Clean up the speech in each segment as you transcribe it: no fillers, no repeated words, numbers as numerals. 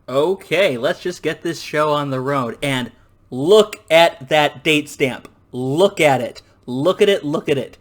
Okay, let's just get this show on the road. And look at that date stamp. Look at it. Look at it. Look at it.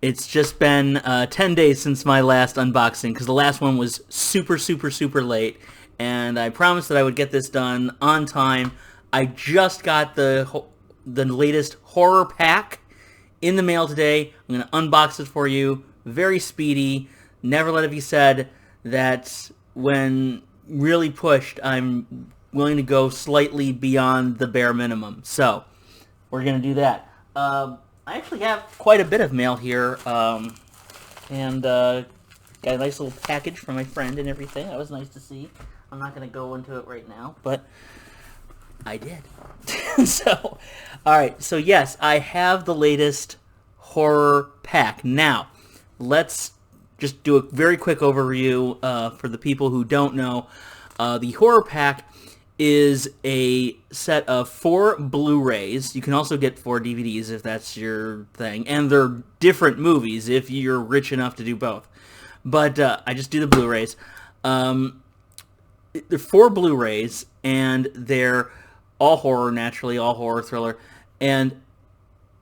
It's just been 10 days since my last unboxing, because the last one was super, super, super late. And I promised that I would get this done on time. I just got the latest HorrorPack in the mail today. I'm going to unbox it for you. Very speedy. Never let it be said that when really pushed, I'm willing to go slightly beyond the bare minimum. So, we're going to do that. I actually have quite a bit of mail here, and got a nice little package from my friend and everything. That was nice to see. I'm not going to go into it right now, but I did. So, alright, so yes, I have the latest HorrorPack. Now, let's just do a very quick overview for the people who don't know. The HorrorPack is a set of 4 Blu-rays. You can also get 4 DVDs if that's your thing. And they're different movies if you're rich enough to do both. But I just do the Blu-rays. They're 4 Blu-rays, and they're all horror, naturally, all horror thriller. And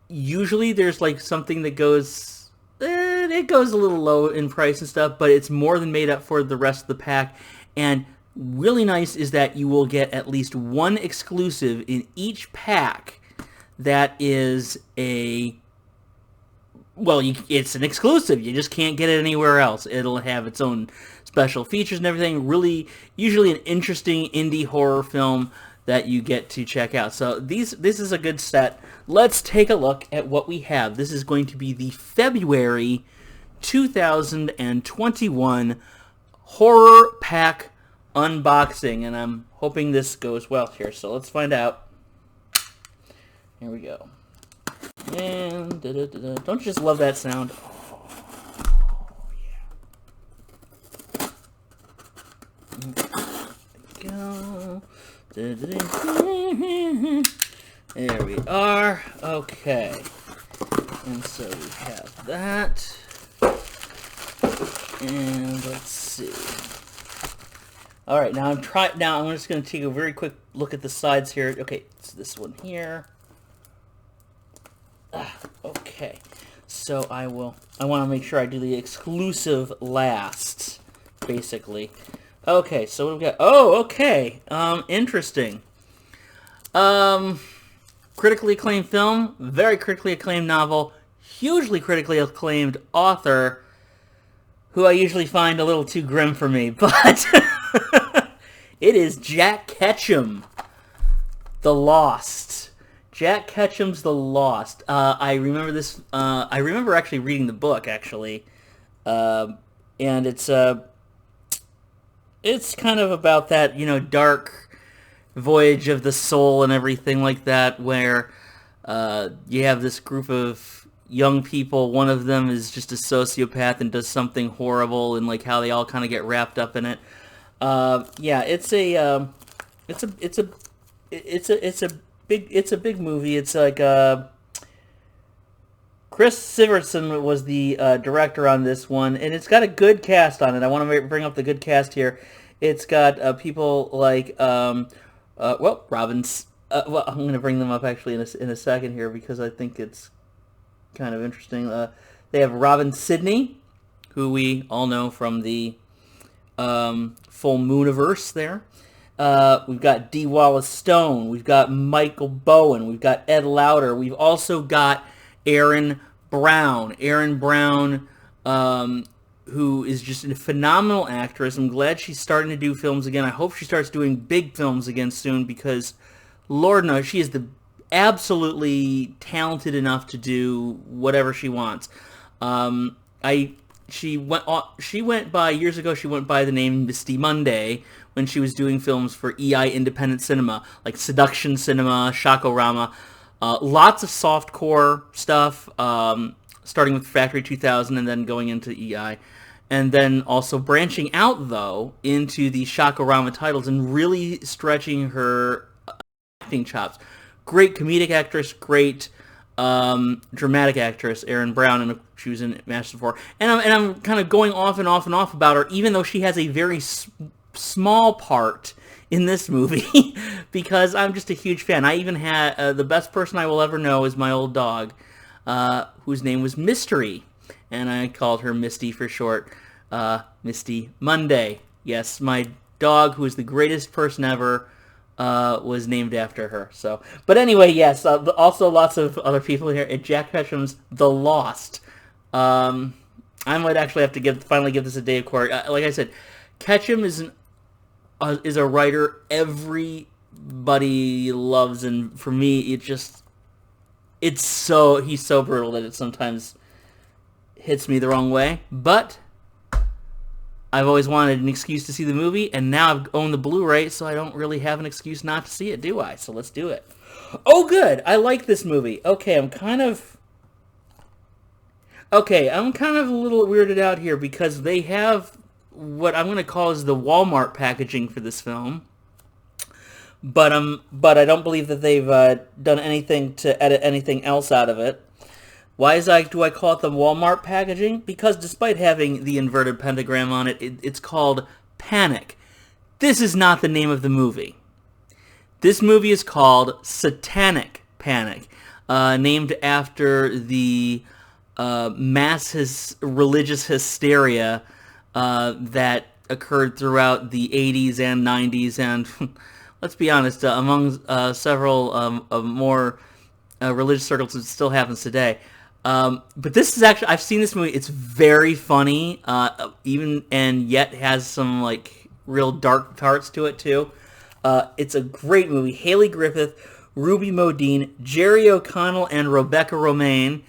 usually there's like something that goes... it goes a little low in price and stuff, but it's more than made up for the rest of the pack. And really nice is that you will get at least one exclusive in each pack that is a... well, it's an exclusive. You just can't get it anywhere else. It'll have its own special features and everything. Really, usually an interesting indie horror film that you get to check out. So this is a good set. Let's take a look at what we have. This is going to be the February 2021 HorrorPack unboxing, and I'm hoping this goes well here. So let's find out. Here we go. And don't you just love that sound? Oh, yeah. There we go. There we are. Okay. And so we have that. And let's see. All right, now I'm just going to take a very quick look at the sides here. Okay, it's this one here. Okay, so I want to make sure I do the exclusive last, basically. Okay, so what do we got? Oh, okay. Interesting. Critically acclaimed film, very critically acclaimed novel, hugely critically acclaimed author, who I usually find a little too grim for me, but it is Jack Ketchum, The Lost. Jack Ketchum's The Lost. I remember this. I remember actually reading the book, actually, and it's kind of about that, dark voyage of the soul and everything like that, where you have this group of young people. One of them is just a sociopath and does something horrible, and like how they all kind of get wrapped up in it. Yeah, it's a big movie. It's like Chris Sivertson was the director on this one, and it's got a good cast on it. I want to bring up the good cast here. It's got people like Robin. Well, I'm going to bring them up actually in a second here, because I think it's kind of interesting. They have Robin Sidney, who we all know from the Full Mooniverse there. We've got D. Wallace Stone. We've got Michael Bowen. We've got Ed Lauter. We've also got Aaron Brown. Aaron Brown, who is just a phenomenal actress. I'm glad she's starting to do films again. I hope she starts doing big films again soon, because Lord knows she is absolutely talented enough to do whatever she wants. She went by years ago. She went by the name Misty Monday when she was doing films for EI Independent Cinema, like Seduction Cinema, Shakorama. Lots of softcore stuff, starting with Factory 2000 and then going into EI. And then also branching out, though, into the Shakorama titles and really stretching her acting chops. Great comedic actress, great dramatic actress, Erin Brown, and she was in Masters of War. And I'm kind of going off and off and off about her, even though she has a very small part in this movie because I'm just a huge fan. I even had the best person I will ever know is my old dog, whose name was Mystery, and I called her Misty for short. Misty Monday. Yes, my dog, who is the greatest person ever, was named after her. So, but anyway, yes. Also, lots of other people here. Jack Ketchum's The Lost. I might actually have to finally give this a day of court. Like I said, Ketchum is a writer everybody loves, and for me, he's so brutal that it sometimes hits me the wrong way. But I've always wanted an excuse to see the movie, and now I've owned the Blu-ray, so I don't really have an excuse not to see it, do I? So let's do it. Oh, good! I like this movie. Okay, I'm kind of a little weirded out here because they have what I'm going to call is the Walmart packaging for this film. But I don't believe that they've done anything to edit anything else out of it. Why do I call it the Walmart packaging? Because despite having the inverted pentagram on it, it's called Panic. This is not the name of the movie. This movie is called Satanic Panic, named after the mass religious hysteria that occurred throughout the 80s and 90s, and let's be honest, among several more religious circles, it still happens today. But this is actually, I've seen this movie. It's very funny, even and yet has some like real dark parts to it too. It's a great movie. Haley Griffith, Ruby Modine, Jerry O'Connell, and Rebecca Romaine.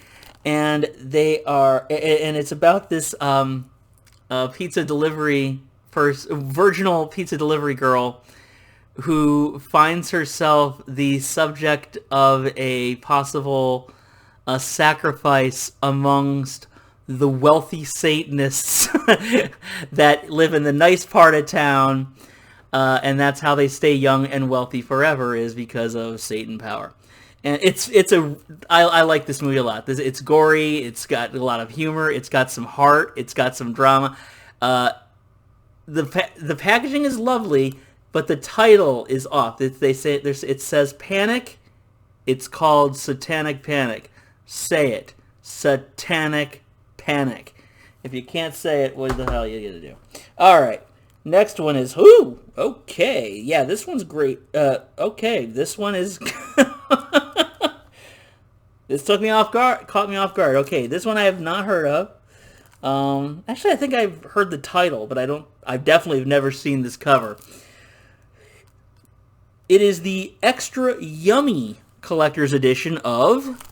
And it's about this pizza delivery virginal pizza delivery girl who finds herself the subject of a possible sacrifice amongst the wealthy Satanists that live in the nice part of town, and that's how they stay young and wealthy forever, is because of Satan power. And I like this movie a lot. It's gory. It's got a lot of humor. It's got some heart. It's got some drama. The packaging is lovely, but the title is off. It says Panic. It's called Satanic Panic. Say it, Satanic Panic. If you can't say it, what the hell are you gonna do? All right. Next one is okay. Yeah, this one's great. Okay, this one is. This caught me off guard. Okay, this one I have not heard of. Actually, I think I've heard the title, but I definitely have never seen this cover. It is the Extra Yummy Collector's Edition of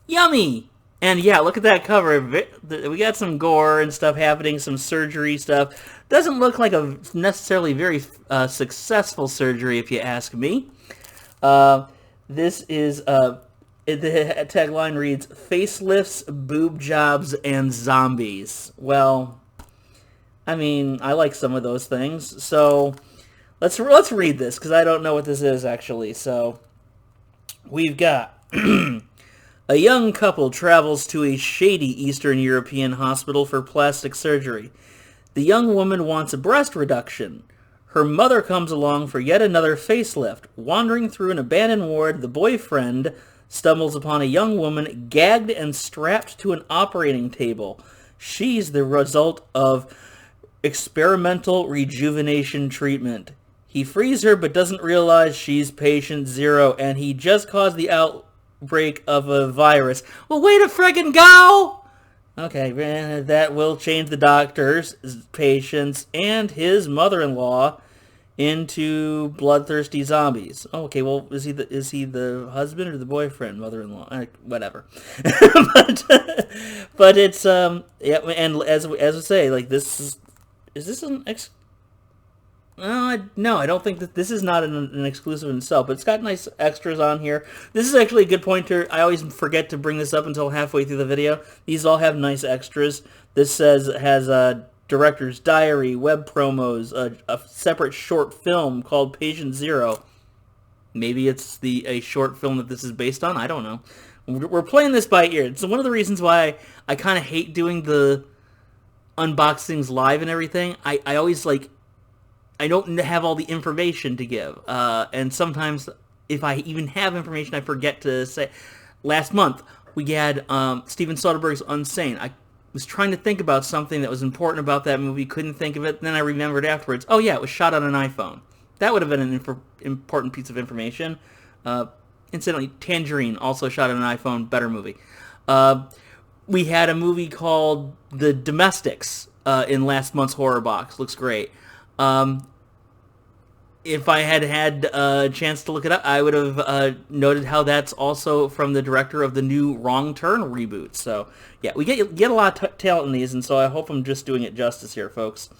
Yummy. And yeah, look at that cover. We got some gore and stuff happening, some surgery stuff. Doesn't look like a necessarily very successful surgery, if you ask me. This is, the tagline reads, Facelifts, Boob Jobs, and Zombies. Well, I mean, I like some of those things. So, let's read this, because I don't know what this is, actually. So, we've got... A young couple travels to a shady Eastern European hospital for plastic surgery. The young woman wants a breast reduction. Her mother comes along for yet another facelift. Wandering through an abandoned ward, the boyfriend stumbles upon a young woman gagged and strapped to an operating table. She's the result of experimental rejuvenation treatment. He frees her but doesn't realize she's patient zero, and he just caused the outbreak of a virus. Well, way to friggin' go! Okay, that will change the doctors, patients, and his mother-in-law into bloodthirsty zombies. Oh, okay, well, is he the husband or the boyfriend? Mother-in-law, whatever. but it's yeah, and as I say, like, is this an no, I don't think that this is not an exclusive in itself, but it's got nice extras on here. This is actually a good pointer. I always forget to bring this up until halfway through the video. These all have nice extras. This has a director's diary, web promos, a separate short film called Patient Zero. Maybe it's a short film that this is based on. I don't know. We're playing this by ear. It's one of the reasons why I kind of hate doing the unboxings live and everything. I always like I don't have all the information to give. And sometimes if I even have information, I forget to say. Last month, we had Steven Soderbergh's Unsane. I was trying to think about something that was important about that movie, couldn't think of it, and then I remembered afterwards, oh yeah, it was shot on an iPhone. That would have been an important piece of information. Incidentally, Tangerine, also shot on an iPhone, better movie. We had a movie called The Domestics in last month's Horror Box. Looks great. If I had had a chance to look it up, I would have noted how that's also from the director of the new Wrong Turn reboot. So, yeah, we get a lot of talent in these, and so I hope I'm just doing it justice here, folks.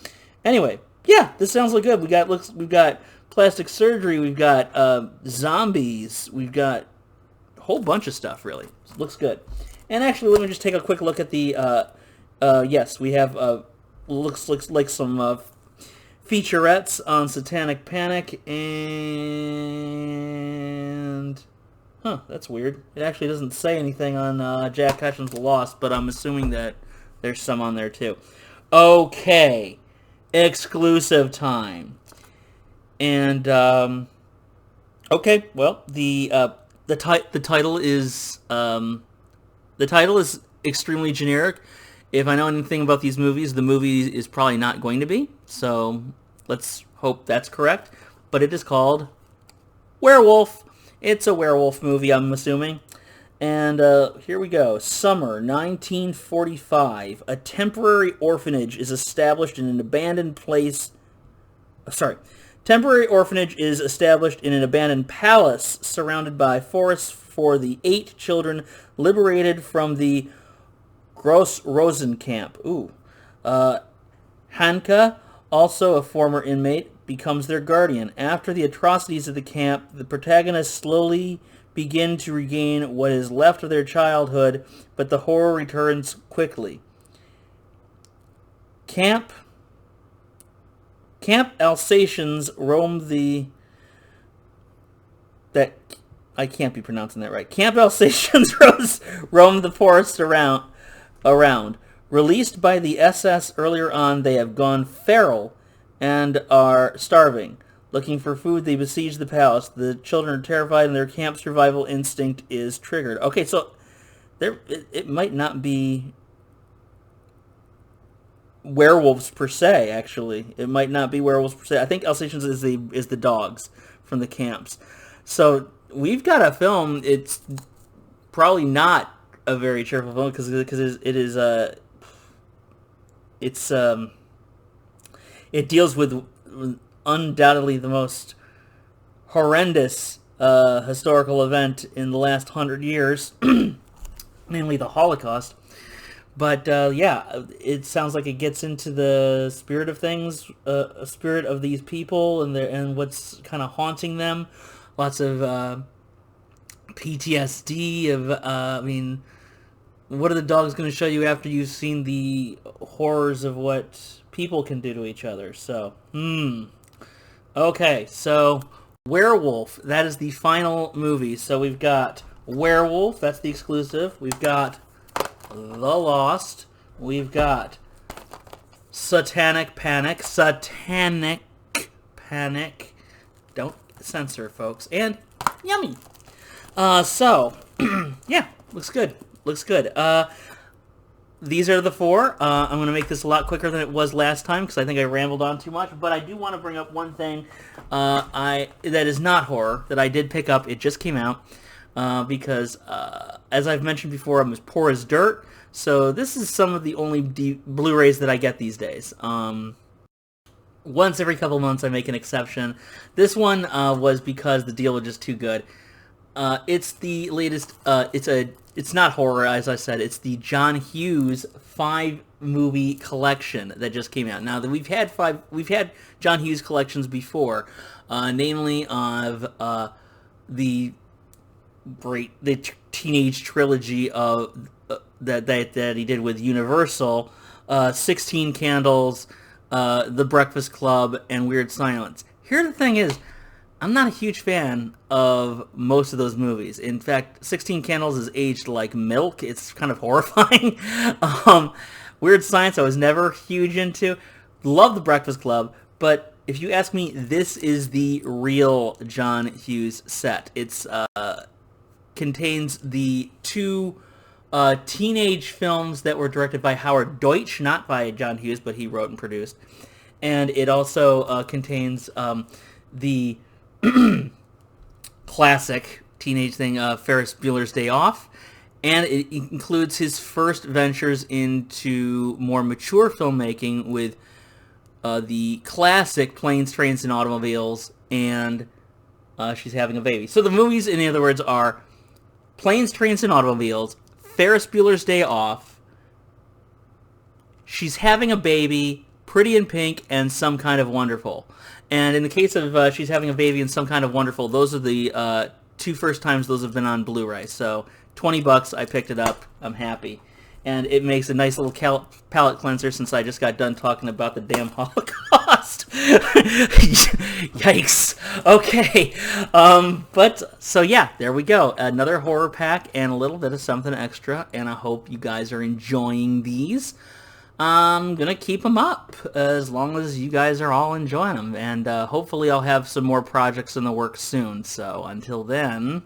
Anyway, yeah, this sounds like good. We've got plastic surgery, we've got zombies, we've got a whole bunch of stuff, really. Looks good. And actually, let me just take a quick look at the, yes, we have, looks like some featurettes on Satanic Panic, and that's weird. It actually doesn't say anything on Jack Hutchins' Lost, but I'm assuming that there's some on there too. Okay, exclusive time, and okay, well the title is extremely generic. If I know anything about these movies, the movie is probably not going to be, so let's hope that's correct. But it is called Werewolf. It's a werewolf movie, I'm assuming. And here we go. Summer 1945. A temporary orphanage is established in an abandoned place. Temporary orphanage is established in an abandoned palace surrounded by forests for the 8 children liberated from the Gross Rosen camp. Hanka, also a former inmate, becomes their guardian. After the atrocities of the camp, the protagonists slowly begin to regain what is left of their childhood, but the horror returns quickly. Camp Alsatians roam the... I can't be pronouncing that right. Camp Alsatians roam the forest around. Released by the SS earlier on, they have gone feral and are starving. Looking for food, they besiege the palace. The children are terrified and their camp survival instinct is triggered. Okay, so it might not be werewolves per se, actually. It might not be werewolves per se. I think Alsatians is the dogs from the camps. So we've got a film. It's probably not a very cheerful film because it deals with undoubtedly the most horrendous historical event in the last 100 years, namely the Holocaust. But yeah, it sounds like it gets into the spirit of things, spirit of these people and what's kind of haunting them. Lots of PTSD of, what are the dogs going to show you after you've seen the horrors of what people can do to each other? So, okay, so Werewolf, that is the final movie. So we've got Werewolf, that's the exclusive. We've got The Lost. We've got Satanic Panic. Don't censor, folks. And yummy. So, yeah, looks good. These are the 4. I'm going to make this a lot quicker than it was last time because I think I rambled on too much. But I do want to bring up one thing that is not horror that I did pick up. It just came out because, as I've mentioned before, I'm as poor as dirt. So this is some of the only Blu-rays that I get these days. Once every couple months I make an exception. This one was because the deal was just too good. It's the latest, it's not horror, as I said, it's the John Hughes 5-movie collection that just came out. Now, we've had John Hughes collections before, namely of the teenage trilogy of that he did with Universal, 16 Candles, The Breakfast Club, and Weird Silence. Here the thing is, I'm not a huge fan of most of those movies. In fact, 16 Candles is aged like milk. It's kind of horrifying. Weird Science I was never huge into. Love The Breakfast Club, but if you ask me, this is the real John Hughes set. It's contains the two teenage films that were directed by Howard Deutsch, not by John Hughes, but he wrote and produced. And it also contains the classic teenage thing, Ferris Bueller's Day Off. And it includes his first ventures into more mature filmmaking with the classic Planes, Trains, and Automobiles, and She's Having a Baby. So the movies, in other words, are Planes, Trains, and Automobiles, Ferris Bueller's Day Off, She's Having a Baby, Pretty in Pink, and Some Kind of Wonderful. And in the case of She's Having a Baby and Some Kind of Wonderful, those are the two first times those have been on Blu-ray. So $20, I picked it up. I'm happy. And it makes a nice little palate cleanser since I just got done talking about the damn Holocaust. Yikes. Okay. So yeah, there we go. Another horror pack and a little bit of something extra. And I hope you guys are enjoying these. I'm going to keep them up as long as you guys are all enjoying them. And hopefully I'll have some more projects in the works soon. So until then,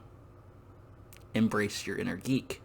embrace your inner geek.